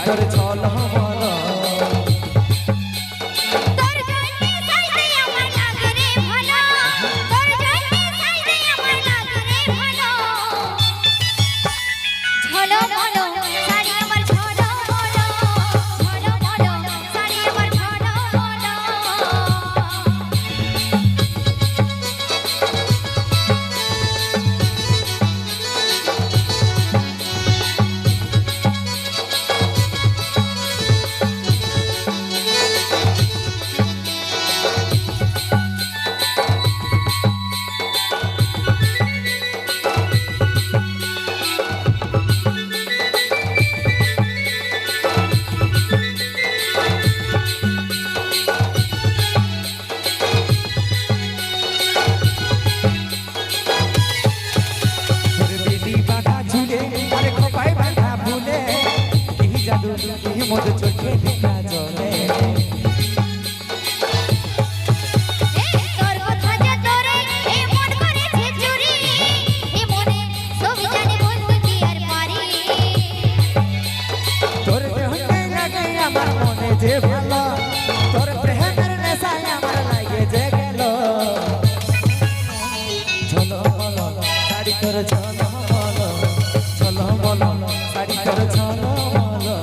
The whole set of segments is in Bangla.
তোর চলো বলো মোর চোখে দেখা জলে তোর কথা যে তোরে এ মন করেছে চুরি এ মনে সব জানি বলতে কি আর পারি তোর দেহতে লাগে আমার মনে যে ভালো তোর প্রেমের নেশায় আমার লাগে যে গেল চলো বলো শাড়ি তোর চলো বলো চলো বলো শাড়ি তোর চলো বলো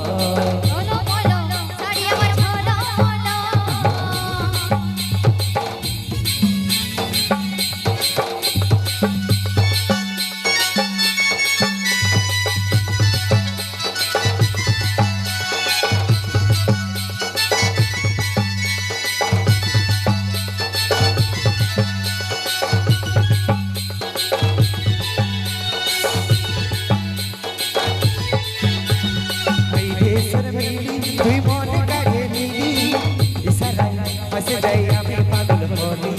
তুই মনে কাড়ে নিলি ইশারায় ফাঁসে যাই আমি পাগল হলি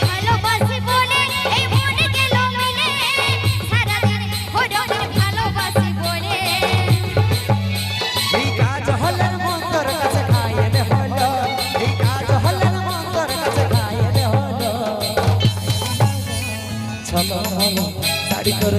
ভালোবাসি বলে এই মনে গেল মিলে সারাদিন হরনের ভালোবাসি বলে এই কাজ হলে মন তোর কাছে খাইয়ে হলো এই কাজ হলে মন তোর কাছে খাইয়ে হলো চলো শাড়ি তোর